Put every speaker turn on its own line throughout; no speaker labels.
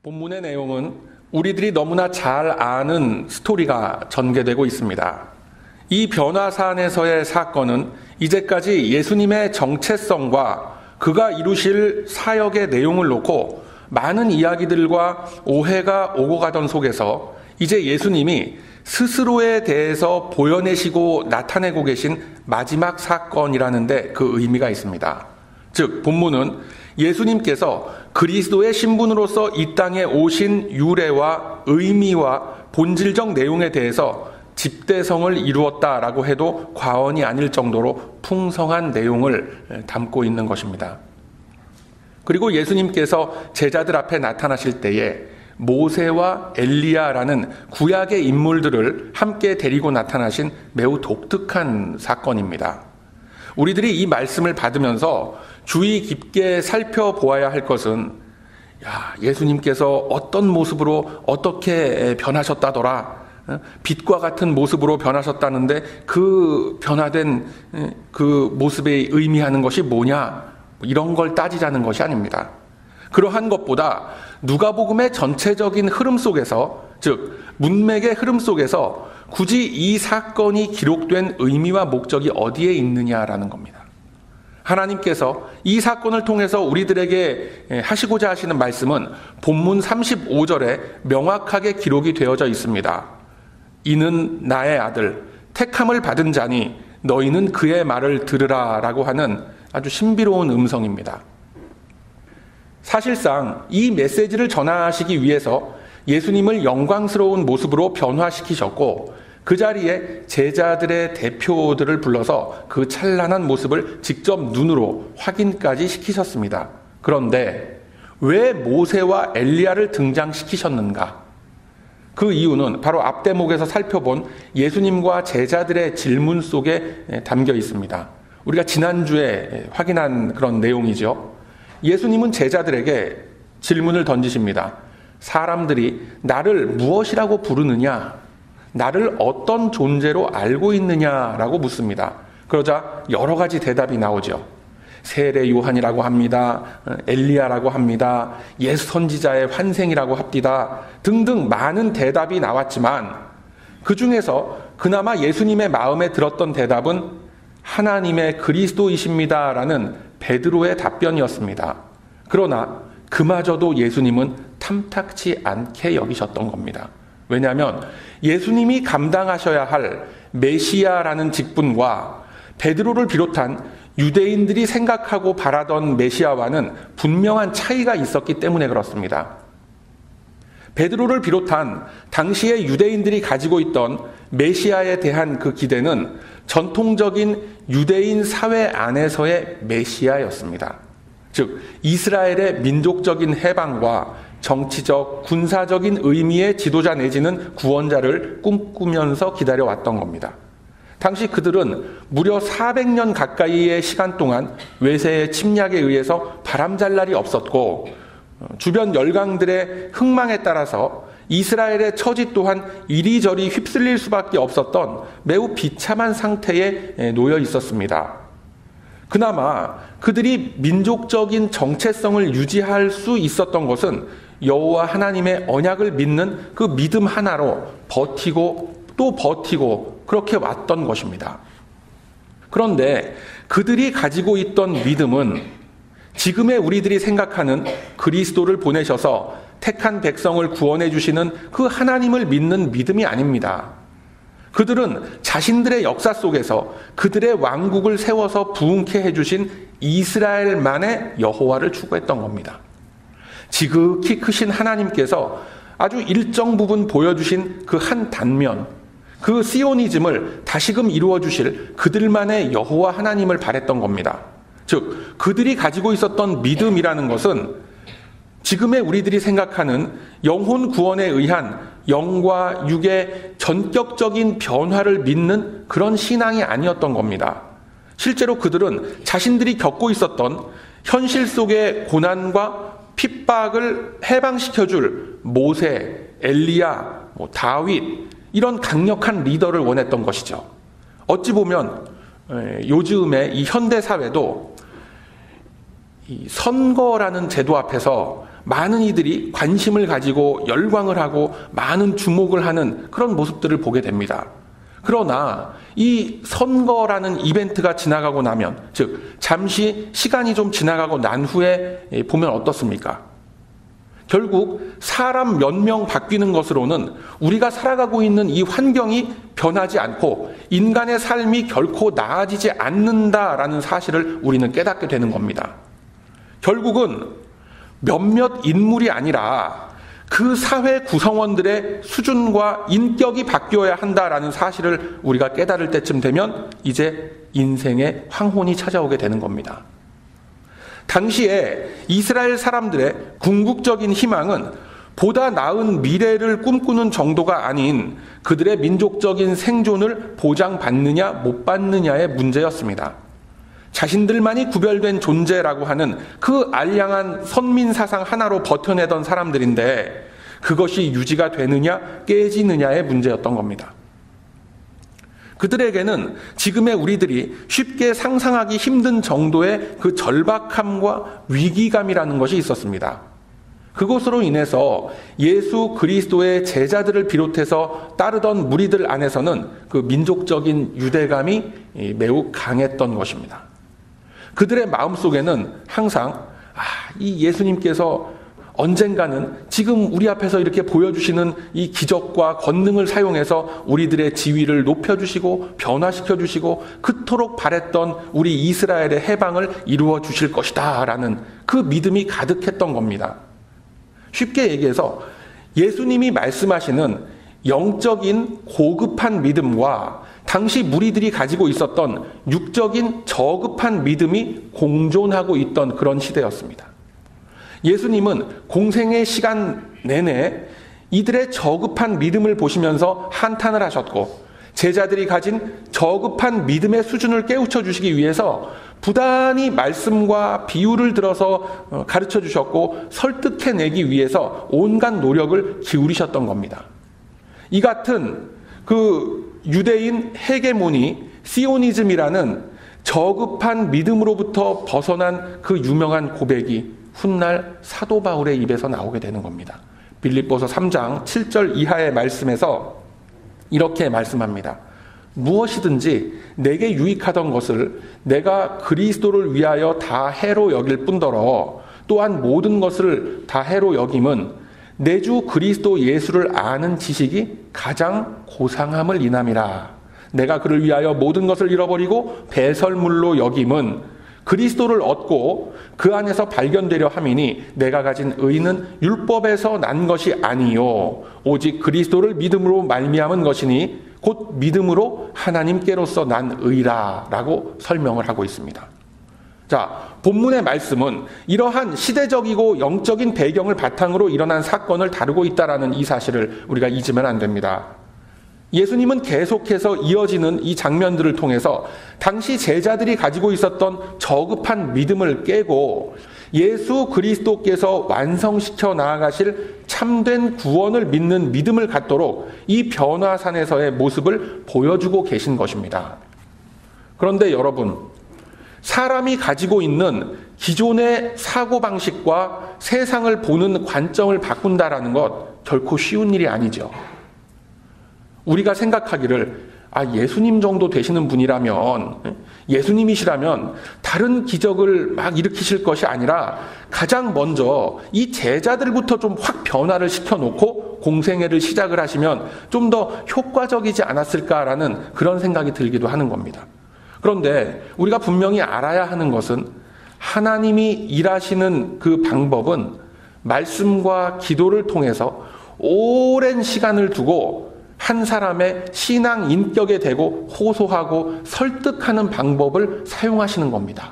본문의 내용은 우리들이 너무나 잘 아는 스토리가 전개되고 있습니다. 이 변화산에서의 사건은 이제까지 예수님의 정체성과 그가 이루실 사역의 내용을 놓고 많은 이야기들과 오해가 오고 가던 속에서 이제 예수님이 스스로에 대해서 보여내시고 나타내고 계신 마지막 사건이라는 데 그 의미가 있습니다. 즉 본문은 예수님께서 그리스도의 신분으로서 이 땅에 오신 유래와 의미와 본질적 내용에 대해서 집대성을 이루었다라고 해도 과언이 아닐 정도로 풍성한 내용을 담고 있는 것입니다. 그리고 예수님께서 제자들 앞에 나타나실 때에 모세와 엘리야라는 구약의 인물들을 함께 데리고 나타나신 매우 독특한 사건입니다. 우리들이 이 말씀을 받으면서 주의 깊게 살펴보아야 할 것은 예수님께서 어떤 모습으로 어떻게 변하셨다더라, 빛과 같은 모습으로 변하셨다는데 그 변화된 그 모습에 의미하는 것이 뭐냐, 이런 걸 따지자는 것이 아닙니다. 그러한 것보다 누가복음의 전체적인 흐름 속에서, 즉 문맥의 흐름 속에서 굳이 이 사건이 기록된 의미와 목적이 어디에 있느냐라는 겁니다. 하나님께서 이 사건을 통해서 우리들에게 하시고자 하시는 말씀은 본문 35절에 명확하게 기록이 되어져 있습니다. 이는 나의 아들, 택함을 받은 자니 너희는 그의 말을 들으라 라고 하는 아주 신비로운 음성입니다. 사실상 이 메시지를 전하시기 위해서 예수님을 영광스러운 모습으로 변화시키셨고 그 자리에 제자들의 대표들을 불러서 그 찬란한 모습을 직접 눈으로 확인까지 시키셨습니다. 그런데 왜 모세와 엘리야를 등장시키셨는가? 그 이유는 바로 앞 대목에서 살펴본 예수님과 제자들의 질문 속에 담겨 있습니다. 우리가 지난주에 확인한 그런 내용이죠. 예수님은 제자들에게 질문을 던지십니다. 사람들이 나를 무엇이라고 부르느냐? 나를 어떤 존재로 알고 있느냐라고 묻습니다. 그러자 여러 가지 대답이 나오죠. 세례 요한이라고 합니다. 엘리야라고 합니다. 예수 선지자의 환생이라고 합디다. 등등 많은 대답이 나왔지만 그 중에서 그나마 예수님의 마음에 들었던 대답은 하나님의 그리스도이십니다라는 베드로의 답변이었습니다. 그러나 그마저도 예수님은 탐탁치 않게 여기셨던 겁니다. 왜냐하면 예수님이 감당하셔야 할 메시아라는 직분과 베드로를 비롯한 유대인들이 생각하고 바라던 메시아와는 분명한 차이가 있었기 때문에 그렇습니다. 베드로를 비롯한 당시의 유대인들이 가지고 있던 메시아에 대한 그 기대는 전통적인 유대인 사회 안에서의 메시아였습니다. 즉 이스라엘의 민족적인 해방과 정치적, 군사적인 의미의 지도자 내지는 구원자를 꿈꾸면서 기다려왔던 겁니다. 당시 그들은 무려 400년 가까이의 시간 동안 외세의 침략에 의해서 바람잘 날이 없었고 주변 열강들의 흥망에 따라서 이스라엘의 처지 또한 이리저리 휩쓸릴 수밖에 없었던 매우 비참한 상태에 놓여 있었습니다. 그나마 그들이 민족적인 정체성을 유지할 수 있었던 것은 여호와 하나님의 언약을 믿는 그 믿음 하나로 버티고 또 버티고 그렇게 왔던 것입니다. 그런데 그들이 가지고 있던 믿음은 지금의 우리들이 생각하는 그리스도를 보내셔서 택한 백성을 구원해 주시는 그 하나님을 믿는 믿음이 아닙니다. 그들은 자신들의 역사 속에서 그들의 왕국을 세워서 부흥케 해주신 이스라엘만의 여호와를 추구했던 겁니다. 지극히 크신 하나님께서 아주 일정 부분 보여주신 그 한 단면, 그 시오니즘을 다시금 이루어 주실 그들만의 여호와 하나님을 바랬던 겁니다. 즉 그들이 가지고 있었던 믿음이라는 것은 지금의 우리들이 생각하는 영혼 구원에 의한 영과 육의 전격적인 변화를 믿는 그런 신앙이 아니었던 겁니다. 실제로 그들은 자신들이 겪고 있었던 현실 속의 고난과 핍박을 해방시켜줄 모세, 엘리야, 다윗 이런 강력한 리더를 원했던 것이죠. 어찌 보면 요즘의 이 현대 사회도 이 선거라는 제도 앞에서 많은 이들이 관심을 가지고 열광을 하고 많은 주목을 하는 그런 모습들을 보게 됩니다. 그러나 이 선거라는 이벤트가 지나가고 나면, 즉 잠시 시간이 좀 지나가고 난 후에 보면 어떻습니까? 결국 사람 몇 명 바뀌는 것으로는 우리가 살아가고 있는 이 환경이 변하지 않고 인간의 삶이 결코 나아지지 않는다라는 사실을 우리는 깨닫게 되는 겁니다. 결국은 몇몇 인물이 아니라 그 사회 구성원들의 수준과 인격이 바뀌어야 한다라는 사실을 우리가 깨달을 때쯤 되면 이제 인생의 황혼이 찾아오게 되는 겁니다. 당시에 이스라엘 사람들의 궁극적인 희망은 보다 나은 미래를 꿈꾸는 정도가 아닌 그들의 민족적인 생존을 보장받느냐 못 받느냐의 문제였습니다. 자신들만이 구별된 존재라고 하는 그 알량한 선민 사상 하나로 버텨내던 사람들인데 그것이 유지가 되느냐 깨지느냐의 문제였던 겁니다. 그들에게는 지금의 우리들이 쉽게 상상하기 힘든 정도의 그 절박함과 위기감이라는 것이 있었습니다. 그것으로 인해서 예수 그리스도의 제자들을 비롯해서 따르던 무리들 안에서는 그 민족적인 유대감이 매우 강했던 것입니다. 그들의 마음속에는 항상 이 예수님께서 언젠가는 지금 우리 앞에서 이렇게 보여주시는 이 기적과 권능을 사용해서 우리들의 지위를 높여주시고 변화시켜주시고 그토록 바랬던 우리 이스라엘의 해방을 이루어 주실 것이다 라는 그 믿음이 가득했던 겁니다. 쉽게 얘기해서 예수님이 말씀하시는 영적인 고급한 믿음과 당시 무리들이 가지고 있었던 육적인 저급한 믿음이 공존하고 있던 그런 시대였습니다. 예수님은 공생의 시간 내내 이들의 저급한 믿음을 보시면서 한탄을 하셨고 제자들이 가진 저급한 믿음의 수준을 깨우쳐 주시기 위해서 부단히 말씀과 비유를 들어서 가르쳐 주셨고 설득해내기 위해서 온갖 노력을 기울이셨던 겁니다. 이 같은 그 유대인 헤게모니 시오니즘이라는 저급한 믿음으로부터 벗어난 그 유명한 고백이 훗날 사도 바울의 입에서 나오게 되는 겁니다. 빌립보서 3장 7절 이하의 말씀에서 이렇게 말씀합니다. 무엇이든지 내게 유익하던 것을 내가 그리스도를 위하여 다 해로 여길 뿐더러 또한 모든 것을 다 해로 여김은 내 주 그리스도 예수를 아는 지식이 가장 고상함을 인함이라. 내가 그를 위하여 모든 것을 잃어버리고 배설물로 여김은 그리스도를 얻고 그 안에서 발견되려 함이니 내가 가진 의는 율법에서 난 것이 아니요 오직 그리스도를 믿음으로 말미암은 것이니 곧 믿음으로 하나님께로서 난 의라라고 설명을 하고 있습니다. 자, 본문의 말씀은 이러한 시대적이고 영적인 배경을 바탕으로 일어난 사건을 다루고 있다라는 이 사실을 우리가 잊으면 안 됩니다. 예수님은 계속해서 이어지는 이 장면들을 통해서 당시 제자들이 가지고 있었던 저급한 믿음을 깨고 예수 그리스도께서 완성시켜 나아가실 참된 구원을 믿는 믿음을 갖도록 이 변화산에서의 모습을 보여주고 계신 것입니다. 그런데 여러분, 사람이 가지고 있는 기존의 사고방식과 세상을 보는 관점을 바꾼다라는 것 결코 쉬운 일이 아니죠. 우리가 생각하기를 예수님 정도 되시는 분이라면, 예수님이시라면 다른 기적을 막 일으키실 것이 아니라 가장 먼저 이 제자들부터 좀 확 변화를 시켜놓고 공생애를 시작을 하시면 좀 더 효과적이지 않았을까라는 그런 생각이 들기도 하는 겁니다. 그런데 우리가 분명히 알아야 하는 것은 하나님이 일하시는 그 방법은 말씀과 기도를 통해서 오랜 시간을 두고 한 사람의 신앙 인격에 대고 호소하고 설득하는 방법을 사용하시는 겁니다.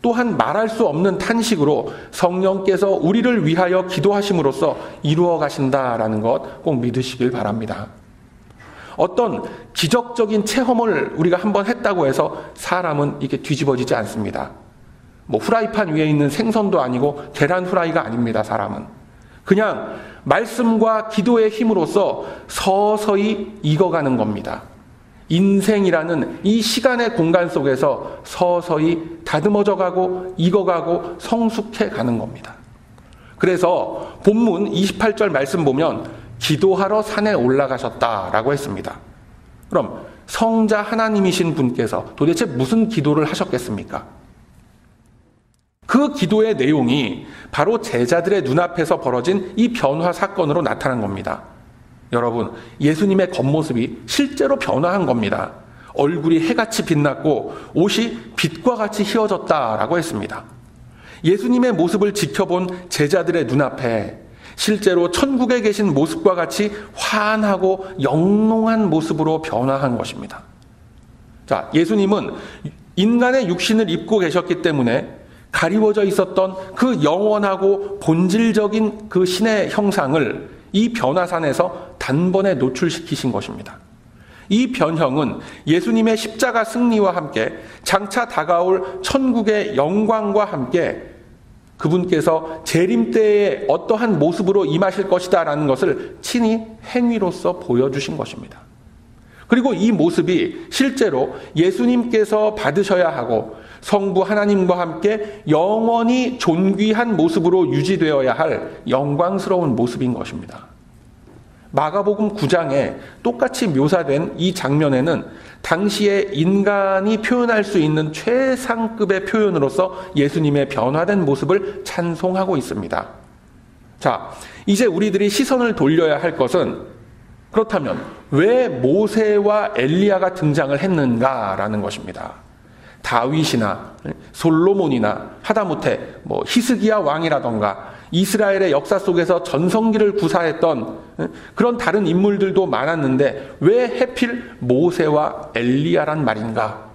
또한 말할 수 없는 탄식으로 성령께서 우리를 위하여 기도하심으로써 이루어 가신다라는 것 꼭 믿으시길 바랍니다. 어떤 기적적인 체험을 우리가 한번 했다고 해서 사람은 이게 뒤집어지지 않습니다. 후라이팬 위에 있는 생선도 아니고 계란 후라이가 아닙니다. 사람은 그냥 말씀과 기도의 힘으로써 서서히 익어가는 겁니다. 인생이라는 이 시간의 공간 속에서 서서히 다듬어져 가고 익어가고 성숙해 가는 겁니다. 그래서 본문 28절 말씀 보면 기도하러 산에 올라가셨다라고 했습니다. 그럼 성자 하나님이신 분께서 도대체 무슨 기도를 하셨겠습니까? 그 기도의 내용이 바로 제자들의 눈앞에서 벌어진 이 변화 사건으로 나타난 겁니다. 여러분, 예수님의 겉모습이 실제로 변화한 겁니다. 얼굴이 해같이 빛났고 옷이 빛과 같이 휘어졌다라고 했습니다. 예수님의 모습을 지켜본 제자들의 눈앞에 실제로 천국에 계신 모습과 같이 환하고 영롱한 모습으로 변화한 것입니다. 자, 예수님은 인간의 육신을 입고 계셨기 때문에 가리워져 있었던 그 영원하고 본질적인 그 신의 형상을 이 변화산에서 단번에 노출시키신 것입니다. 이 변형은 예수님의 십자가 승리와 함께 장차 다가올 천국의 영광과 함께 그분께서 재림 때에 어떠한 모습으로 임하실 것이다라는 것을 친히 행위로서 보여주신 것입니다. 그리고 이 모습이 실제로 예수님께서 받으셔야 하고 성부 하나님과 함께 영원히 존귀한 모습으로 유지되어야 할 영광스러운 모습인 것입니다. 마가복음 9장에 똑같이 묘사된 이 장면에는 당시에 인간이 표현할 수 있는 최상급의 표현으로서 예수님의 변화된 모습을 찬송하고 있습니다. 자, 이제 우리들이 시선을 돌려야 할 것은 그렇다면 왜 모세와 엘리야가 등장을 했는가라는 것입니다. 다윗이나 솔로몬이나 하다못해 히스기야 왕이라던가 이스라엘의 역사 속에서 전성기를 구사했던 그런 다른 인물들도 많았는데 왜 하필 모세와 엘리야란 말인가?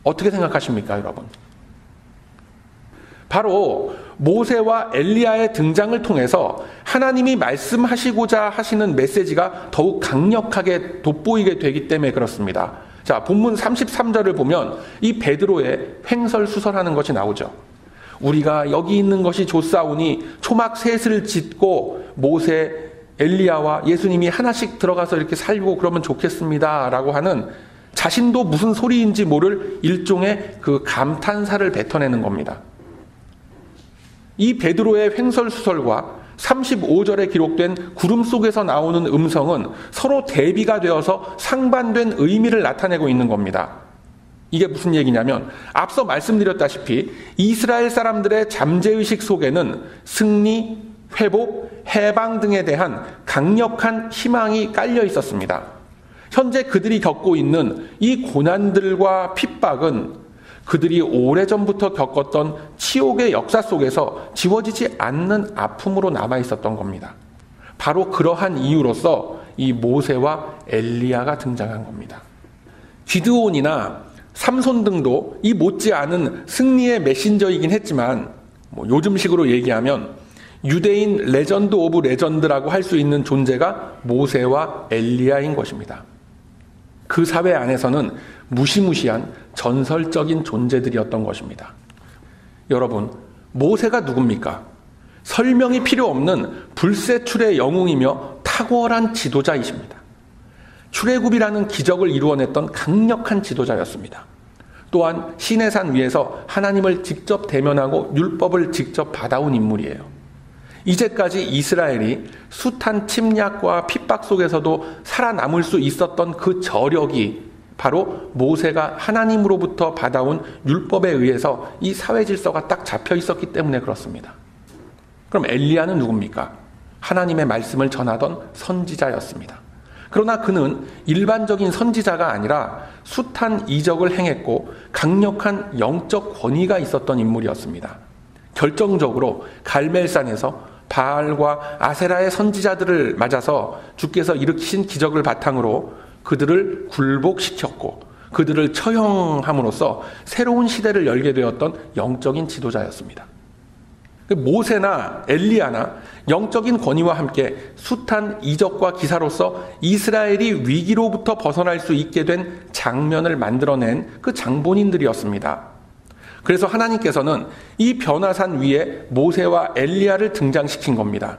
어떻게 생각하십니까, 여러분? 바로 모세와 엘리야의 등장을 통해서 하나님이 말씀하시고자 하시는 메시지가 더욱 강력하게 돋보이게 되기 때문에 그렇습니다. 자, 본문 33절을 보면 이 베드로의 횡설수설하는 것이 나오죠. 우리가 여기 있는 것이 좋사오니 초막 셋을 짓고 모세, 엘리야와 예수님이 하나씩 들어가서 이렇게 살고 그러면 좋겠습니다 라고 하는 자신도 무슨 소리인지 모를 일종의 그 감탄사를 뱉어내는 겁니다. 이 베드로의 횡설수설과 35절에 기록된 구름 속에서 나오는 음성은 서로 대비가 되어서 상반된 의미를 나타내고 있는 겁니다. 이게 무슨 얘기냐면 앞서 말씀드렸다시피 이스라엘 사람들의 잠재의식 속에는 승리, 회복, 해방 등에 대한 강력한 희망이 깔려 있었습니다. 현재 그들이 겪고 있는 이 고난들과 핍박은 그들이 오래전부터 겪었던 치욕의 역사 속에서 지워지지 않는 아픔으로 남아 있었던 겁니다. 바로 그러한 이유로서 이 모세와 엘리야가 등장한 겁니다. 기드온이나 삼손 등도 이 못지않은 승리의 메신저이긴 했지만 요즘식으로 얘기하면 유대인 레전드 오브 레전드라고 할 수 있는 존재가 모세와 엘리야인 것입니다. 그 사회 안에서는 무시무시한 전설적인 존재들이었던 것입니다. 여러분, 모세가 누굽니까? 설명이 필요 없는 불세출의 영웅이며 탁월한 지도자이십니다. 출애굽이라는 기적을 이루어냈던 강력한 지도자였습니다. 또한 시내산 위에서 하나님을 직접 대면하고 율법을 직접 받아온 인물이에요. 이제까지 이스라엘이 숱한 침략과 핍박 속에서도 살아남을 수 있었던 그 저력이 바로 모세가 하나님으로부터 받아온 율법에 의해서 이 사회 질서가 딱 잡혀 있었기 때문에 그렇습니다. 그럼 엘리야는 누굽니까? 하나님의 말씀을 전하던 선지자였습니다. 그러나 그는 일반적인 선지자가 아니라 숱한 이적을 행했고 강력한 영적 권위가 있었던 인물이었습니다. 결정적으로 갈멜산에서 바알과 아세라의 선지자들을 맞아서 주께서 일으키신 기적을 바탕으로 그들을 굴복시켰고 그들을 처형함으로써 새로운 시대를 열게 되었던 영적인 지도자였습니다. 모세나 엘리야나 영적인 권위와 함께 숱한 이적과 기사로서 이스라엘이 위기로부터 벗어날 수 있게 된 장면을 만들어낸 그 장본인들이었습니다. 그래서 하나님께서는 이 변화산 위에 모세와 엘리야를 등장시킨 겁니다.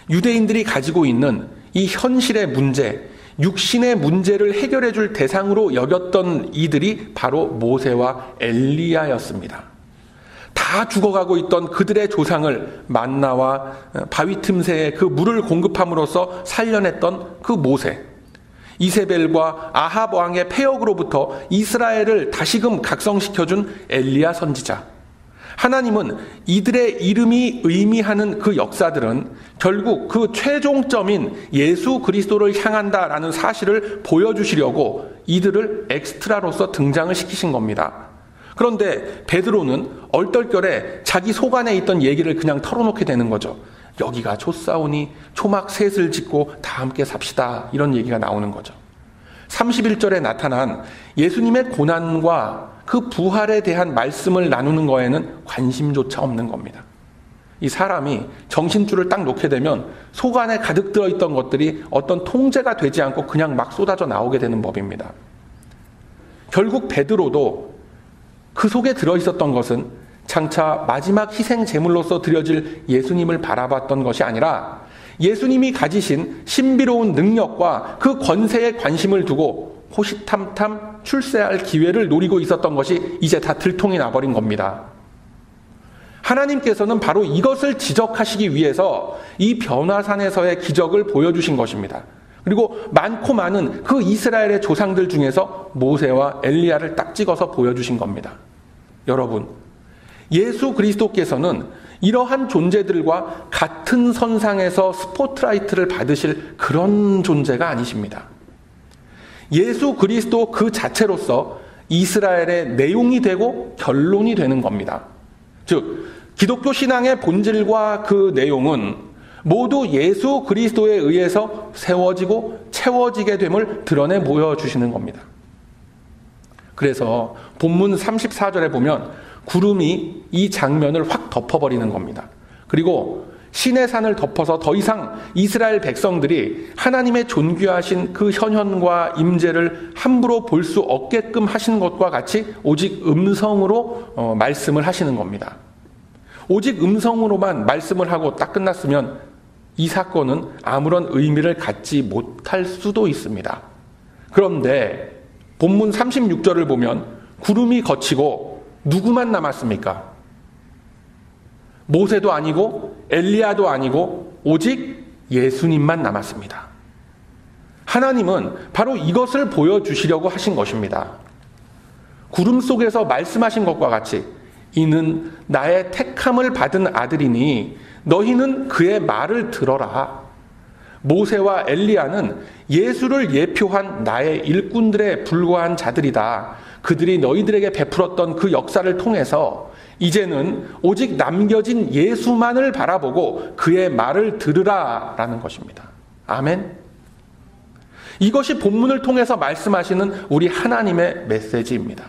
유대인들이 가지고 있는 이 현실의 문제, 육신의 문제를 해결해 줄 대상으로 여겼던 이들이 바로 모세와 엘리야였습니다. 다 다 죽어가고 있던 그들의 조상을 만나와 바위 틈새에 그 물을 공급함으로써 살려냈던 그 모세, 이세벨과 아합 왕의 패역으로부터 이스라엘을 다시금 각성시켜준 엘리야 선지자. 하나님은 이들의 이름이 의미하는 그 역사들은 결국 그 최종점인 예수 그리스도를 향한다라는 사실을 보여주시려고 이들을 엑스트라로서 등장을 시키신 겁니다. 그런데 베드로는 얼떨결에 자기 속 안에 있던 얘기를 그냥 털어놓게 되는 거죠. 여기가 좁사오니 초막 셋을 짓고 다 함께 삽시다. 이런 얘기가 나오는 거죠. 31절에 나타난 예수님의 고난과 그 부활에 대한 말씀을 나누는 거에는 관심조차 없는 겁니다. 이 사람이 정신줄을 딱 놓게 되면 속 안에 가득 들어있던 것들이 어떤 통제가 되지 않고 그냥 막 쏟아져 나오게 되는 법입니다. 결국 베드로도 그 속에 들어있었던 것은 장차 마지막 희생 제물로서 드려질 예수님을 바라봤던 것이 아니라 예수님이 가지신 신비로운 능력과 그 권세에 관심을 두고 호시탐탐 출세할 기회를 노리고 있었던 것이 이제 다 들통이 나버린 겁니다. 하나님께서는 바로 이것을 지적하시기 위해서 이 변화산에서의 기적을 보여주신 것입니다. 그리고 많고 많은 그 이스라엘의 조상들 중에서 모세와 엘리야를 딱 찍어서 보여주신 겁니다. 여러분, 예수 그리스도께서는 이러한 존재들과 같은 선상에서 스포트라이트를 받으실 그런 존재가 아니십니다. 예수 그리스도 그 자체로서 이스라엘의 내용이 되고 결론이 되는 겁니다. 즉, 기독교 신앙의 본질과 그 내용은 모두 예수 그리스도에 의해서 세워지고 채워지게 됨을 드러내 보여주시는 겁니다. 그래서 본문 34절에 보면 구름이 이 장면을 확 덮어버리는 겁니다. 그리고 시내 산을 덮어서 더 이상 이스라엘 백성들이 하나님의 존귀하신 그 현현과 임재를 함부로 볼 수 없게끔 하신 것과 같이 오직 음성으로 말씀을 하시는 겁니다. 오직 음성으로만 말씀을 하고 딱 끝났으면 이 사건은 아무런 의미를 갖지 못할 수도 있습니다. 그런데 본문 36절을 보면 구름이 걷히고 누구만 남았습니까? 모세도 아니고 엘리야도 아니고 오직 예수님만 남았습니다. 하나님은 바로 이것을 보여주시려고 하신 것입니다. 구름 속에서 말씀하신 것과 같이 이는 나의 택함을 받은 아들이니 너희는 그의 말을 들어라. 모세와 엘리야는 예수를 예표한 나의 일꾼들에 불과한 자들이다. 그들이 너희들에게 베풀었던 그 역사를 통해서 이제는 오직 남겨진 예수만을 바라보고 그의 말을 들으라 라는 것입니다. 아멘. 이것이 본문을 통해서 말씀하시는 우리 하나님의 메시지입니다.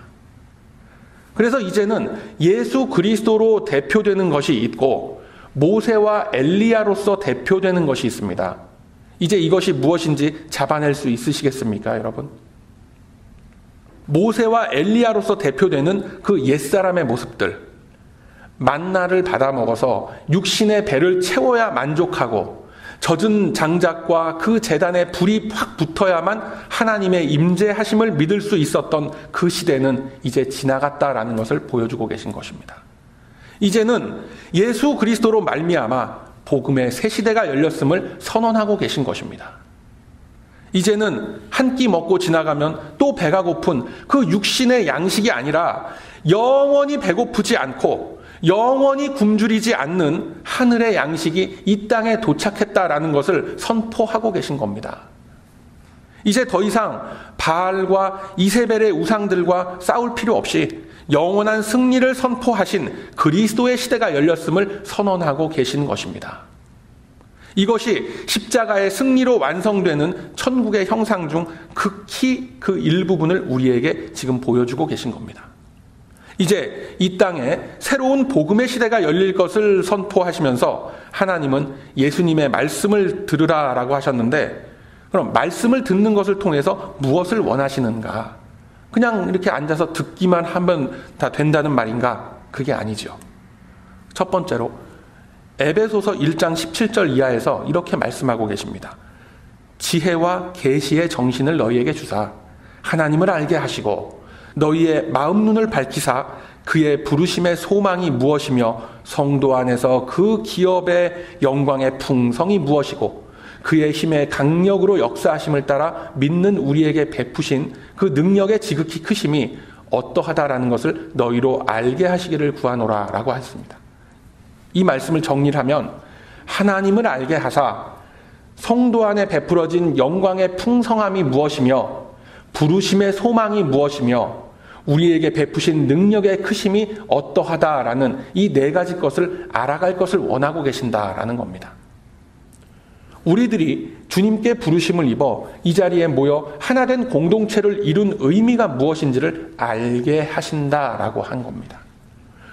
그래서 이제는 예수 그리스도로 대표되는 것이 있고 모세와 엘리야로서 대표되는 것이 있습니다. 이제 이것이 무엇인지 잡아낼 수 있으시겠습니까, 여러분? 모세와 엘리야로서 대표되는 그 옛사람의 모습들, 만나를 받아 먹어서 육신의 배를 채워야 만족하고 젖은 장작과 그 제단에 불이 확 붙어야만 하나님의 임재하심을 믿을 수 있었던 그 시대는 이제 지나갔다라는 것을 보여주고 계신 것입니다. 이제는 예수 그리스도로 말미암아 복음의 새 시대가 열렸음을 선언하고 계신 것입니다. 이제는 한 끼 먹고 지나가면 또 배가 고픈 그 육신의 양식이 아니라 영원히 배고프지 않고 영원히 굶주리지 않는 하늘의 양식이 이 땅에 도착했다라는 것을 선포하고 계신 겁니다. 이제 더 이상 바알과 이세벨의 우상들과 싸울 필요 없이 영원한 승리를 선포하신 그리스도의 시대가 열렸음을 선언하고 계신 것입니다. 이것이 십자가의 승리로 완성되는 천국의 형상 중 극히 그 일부분을 우리에게 지금 보여주고 계신 겁니다. 이제 이 땅에 새로운 복음의 시대가 열릴 것을 선포하시면서 하나님은 예수님의 말씀을 들으라라고 하셨는데, 그럼 말씀을 듣는 것을 통해서 무엇을 원하시는가? 그냥 이렇게 앉아서 듣기만 하면 다 된다는 말인가? 그게 아니죠. 첫 번째로 에베소서 1장 17절 이하에서 이렇게 말씀하고 계십니다. 지혜와 계시의 정신을 너희에게 주사 하나님을 알게 하시고 너희의 마음 눈을 밝히사 그의 부르심의 소망이 무엇이며 성도 안에서 그 기업의 영광의 풍성이 무엇이고 그의 힘의 강력으로 역사하심을 따라 믿는 우리에게 베푸신 그 능력의 지극히 크심이 어떠하다라는 것을 너희로 알게 하시기를 구하노라 라고 했습니다. 이 말씀을 정리하면 하나님을 알게 하사 성도 안에 베풀어진 영광의 풍성함이 무엇이며 부르심의 소망이 무엇이며 우리에게 베푸신 능력의 크심이 어떠하다라는 이 네 가지 것을 알아갈 것을 원하고 계신다라는 겁니다. 우리들이 주님께 부르심을 입어 이 자리에 모여 하나된 공동체를 이룬 의미가 무엇인지를 알게 하신다라고 한 겁니다.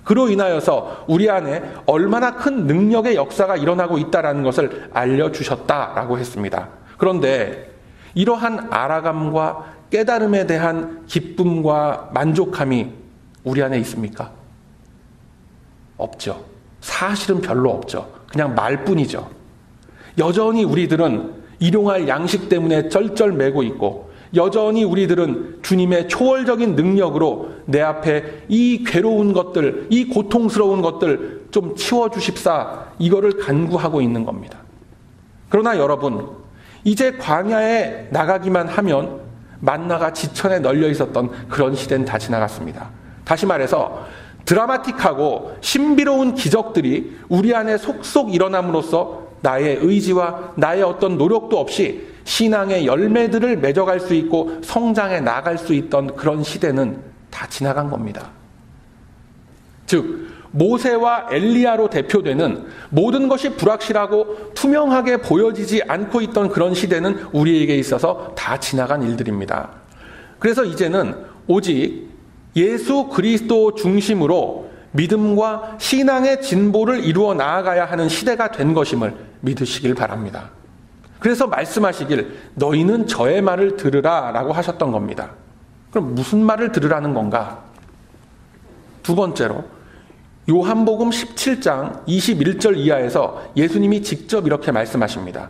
그로 인하여서 우리 안에 얼마나 큰 능력의 역사가 일어나고 있다는 것을 알려주셨다라고 했습니다. 그런데 이러한 알아감과 깨달음에 대한 기쁨과 만족함이 우리 안에 있습니까? 없죠. 사실은 별로 없죠. 그냥 말뿐이죠. 여전히 우리들은 일용할 양식 때문에 쩔쩔매고 있고 여전히 우리들은 주님의 초월적인 능력으로 내 앞에 이 괴로운 것들, 이 고통스러운 것들 좀 치워주십사 이거를 간구하고 있는 겁니다. 그러나 여러분, 이제 광야에 나가기만 하면 만나가 지천에 널려 있었던 그런 시대는 다 지나갔습니다. 다시 말해서 드라마틱하고 신비로운 기적들이 우리 안에 속속 일어남으로써 나의 의지와 나의 어떤 노력도 없이 신앙의 열매들을 맺어갈 수 있고 성장해 나갈 수 있던 그런 시대는 다 지나간 겁니다. 즉 모세와 엘리야로 대표되는 모든 것이 불확실하고 투명하게 보여지지 않고 있던 그런 시대는 우리에게 있어서 다 지나간 일들입니다. 그래서 이제는 오직 예수 그리스도 중심으로 믿음과 신앙의 진보를 이루어 나아가야 하는 시대가 된 것임을 믿으시길 바랍니다. 그래서 말씀하시길 너희는 저의 말을 들으라 라고 하셨던 겁니다. 그럼 무슨 말을 들으라는 건가? 두 번째로 요한복음 17장 21절 이하에서 예수님이 직접 이렇게 말씀하십니다.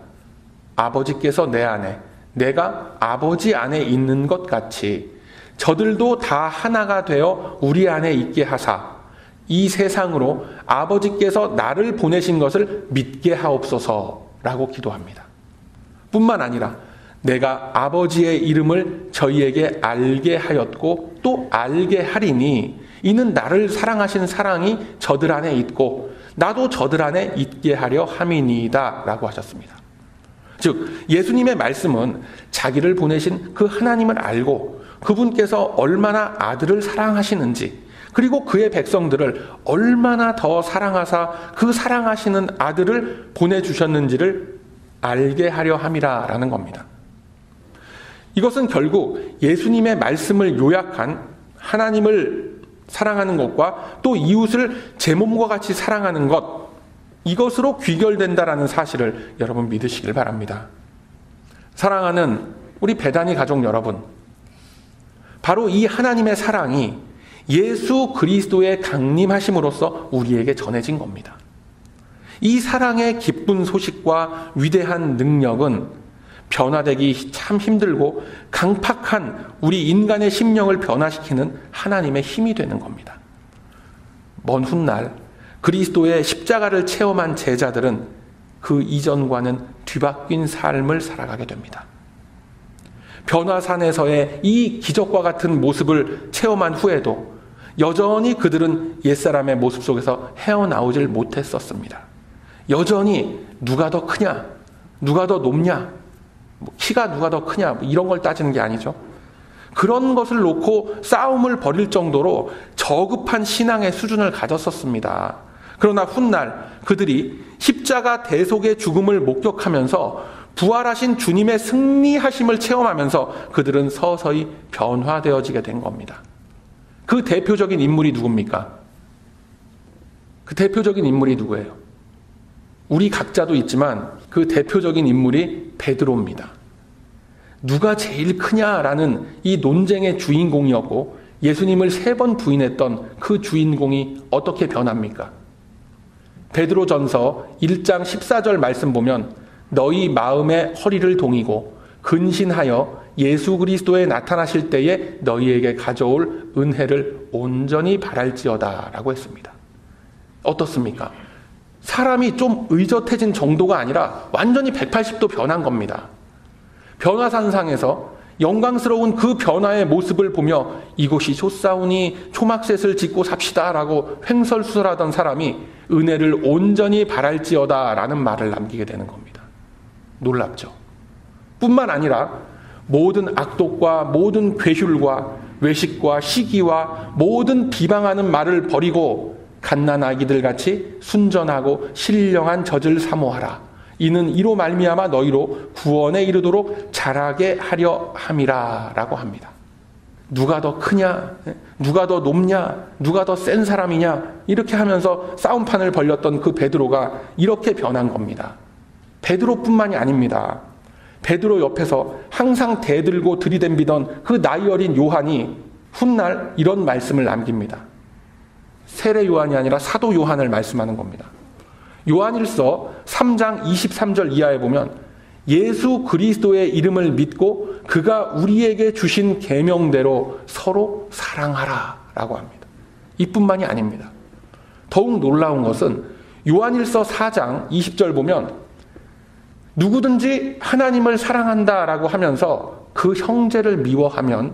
아버지께서 내 안에, 내가 아버지 안에 있는 것 같이 저들도 다 하나가 되어 우리 안에 있게 하사 이 세상으로 아버지께서 나를 보내신 것을 믿게 하옵소서라고 기도합니다. 뿐만 아니라 내가 아버지의 이름을 저희에게 알게 하였고 또 알게 하리니 이는 나를 사랑하신 사랑이 저들 안에 있고 나도 저들 안에 있게 하려 함이니이다 라고 하셨습니다. 즉 예수님의 말씀은 자기를 보내신 그 하나님을 알고 그분께서 얼마나 아들을 사랑하시는지 그리고 그의 백성들을 얼마나 더 사랑하사 그 사랑하시는 아들을 보내주셨는지를 알게 하려 함이라는 겁니다. 이것은 결국 예수님의 말씀을 요약한 하나님을 사랑하는 것과 또 이웃을 제 몸과 같이 사랑하는 것, 이것으로 귀결된다라는 사실을 여러분 믿으시길 바랍니다. 사랑하는 우리 베다니 가족 여러분, 바로 이 하나님의 사랑이 예수 그리스도의 강림하심으로써 우리에게 전해진 겁니다. 이 사랑의 기쁜 소식과 위대한 능력은 변화되기 참 힘들고 강팍한 우리 인간의 심령을 변화시키는 하나님의 힘이 되는 겁니다. 먼 훗날 그리스도의 십자가를 체험한 제자들은 그 이전과는 뒤바뀐 삶을 살아가게 됩니다. 변화산에서의 이 기적과 같은 모습을 체험한 후에도 여전히 그들은 옛사람의 모습 속에서 헤어나오질 못했었습니다. 여전히 누가 더 크냐, 누가 더 높냐, 키가 누가 더 크냐 이런 걸 따지는 게 아니죠. 그런 것을 놓고 싸움을 벌일 정도로 저급한 신앙의 수준을 가졌었습니다. 그러나 훗날 그들이 십자가 대속의 죽음을 목격하면서 부활하신 주님의 승리하심을 체험하면서 그들은 서서히 변화되어지게 된 겁니다. 그 대표적인 인물이 누굽니까? 그 대표적인 인물이 누구예요? 우리 각자도 있지만 그 대표적인 인물이 베드로입니다. 누가 제일 크냐라는 이 논쟁의 주인공이었고 예수님을 3번 부인했던 그 주인공이 어떻게 변합니까? 베드로전서 1장 14절 말씀 보면 너희 마음의 허리를 동이고 근신하여 예수 그리스도에 나타나실 때에 너희에게 가져올 은혜를 온전히 바랄지어다 라고 했습니다. 어떻습니까? 사람이 좀 의젓해진 정도가 아니라 완전히 180도 변한 겁니다. 변화산상에서 영광스러운 그 변화의 모습을 보며 이곳이 좋사오니 초막셋을 짓고 삽시다 라고 횡설수설하던 사람이 은혜를 온전히 바랄지어다 라는 말을 남기게 되는 겁니다. 놀랍죠? 뿐만 아니라 모든 악독과 모든 괴휼과 외식과 시기와 모든 비방하는 말을 버리고 갓난아기들같이 순전하고 신령한 젖을 사모하라. 이는 이로 말미암아 너희로 구원에 이르도록 자라게 하려 함이라 라고 합니다. 누가 더 크냐? 누가 더 높냐? 누가 더 센 사람이냐? 이렇게 하면서 싸움판을 벌였던 그 베드로가 이렇게 변한 겁니다. 베드로뿐만이 아닙니다. 베드로 옆에서 항상 대들고 들이댐비던 그 나이 어린 요한이 훗날 이런 말씀을 남깁니다. 세례 요한이 아니라 사도 요한을 말씀하는 겁니다. 요한일서 3장 23절 이하에 보면 예수 그리스도의 이름을 믿고 그가 우리에게 주신 계명대로 서로 사랑하라 라고 합니다. 이뿐만이 아닙니다. 더욱 놀라운 것은 요한일서 4장 20절 보면 누구든지 하나님을 사랑한다라고 하면서 그 형제를 미워하면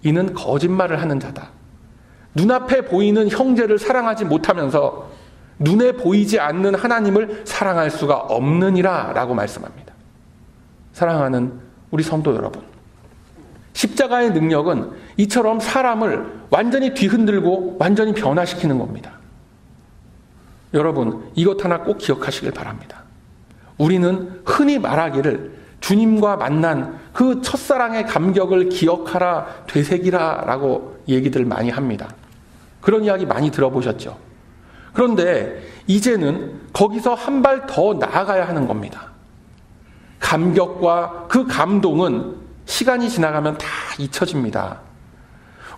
이는 거짓말을 하는 자다. 눈앞에 보이는 형제를 사랑하지 못하면서 눈에 보이지 않는 하나님을 사랑할 수가 없느니라 라고 말씀합니다. 사랑하는 우리 성도 여러분, 십자가의 능력은 이처럼 사람을 완전히 뒤흔들고 완전히 변화시키는 겁니다. 여러분, 이것 하나 꼭 기억하시길 바랍니다. 우리는 흔히 말하기를 주님과 만난 그 첫사랑의 감격을 기억하라, 되새기라 라고 얘기들 많이 합니다. 그런 이야기 많이 들어보셨죠? 그런데 이제는 거기서 한 발 더 나아가야 하는 겁니다. 감격과 그 감동은 시간이 지나가면 다 잊혀집니다.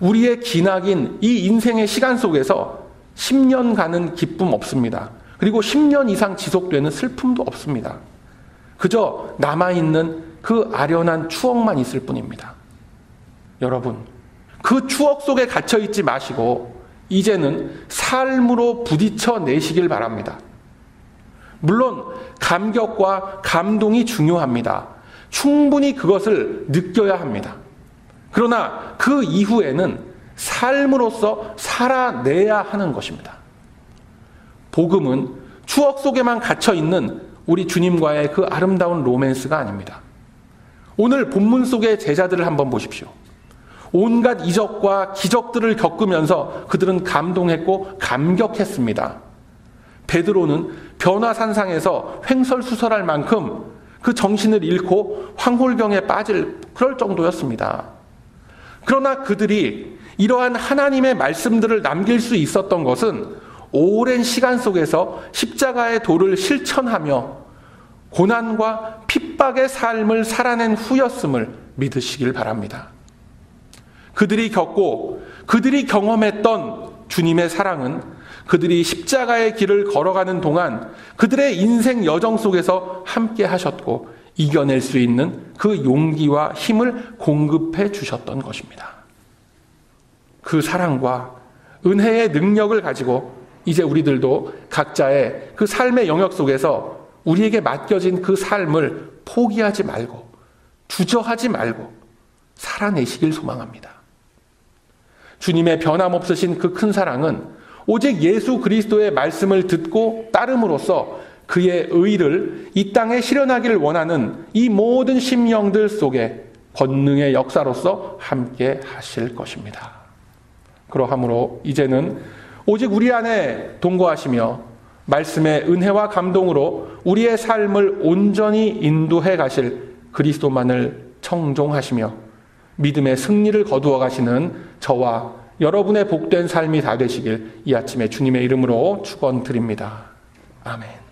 우리의 기나긴 이 인생의 시간 속에서 10년 가는 기쁨 없습니다. 그리고 10년 이상 지속되는 슬픔도 없습니다. 그저 남아있는 그 아련한 추억만 있을 뿐입니다. 여러분, 그 추억 속에 갇혀있지 마시고 이제는 삶으로 부딪혀 내시길 바랍니다. 물론 감격과 감동이 중요합니다. 충분히 그것을 느껴야 합니다. 그러나 그 이후에는 삶으로서 살아내야 하는 것입니다. 복음은 추억 속에만 갇혀있는 우리 주님과의 그 아름다운 로맨스가 아닙니다. 오늘 본문 속의 제자들을 한번 보십시오. 온갖 이적과 기적들을 겪으면서 그들은 감동했고 감격했습니다. 베드로는 변화산상에서 횡설수설할 만큼 그 정신을 잃고 황홀경에 빠질 그럴 정도였습니다. 그러나 그들이 이러한 하나님의 말씀들을 남길 수 있었던 것은 오랜 시간 속에서 십자가의 도를 실천하며 고난과 핍박의 삶을 살아낸 후였음을 믿으시길 바랍니다. 그들이 겪고 그들이 경험했던 주님의 사랑은 그들이 십자가의 길을 걸어가는 동안 그들의 인생 여정 속에서 함께 하셨고 이겨낼 수 있는 그 용기와 힘을 공급해 주셨던 것입니다. 그 사랑과 은혜의 능력을 가지고 이제 우리들도 각자의 그 삶의 영역 속에서 우리에게 맡겨진 그 삶을 포기하지 말고 주저하지 말고 살아내시길 소망합니다. 주님의 변함없으신 그 큰 사랑은 오직 예수 그리스도의 말씀을 듣고 따름으로써 그의 의를 이 땅에 실현하기를 원하는 이 모든 심령들 속에 권능의 역사로서 함께 하실 것입니다. 그러하므로 이제는 오직 우리 안에 동거하시며 말씀의 은혜와 감동으로 우리의 삶을 온전히 인도해 가실 그리스도만을 청종하시며 믿음의 승리를 거두어 가시는 저와 여러분의 복된 삶이 다 되시길 이 아침에 주님의 이름으로 축원드립니다. 아멘.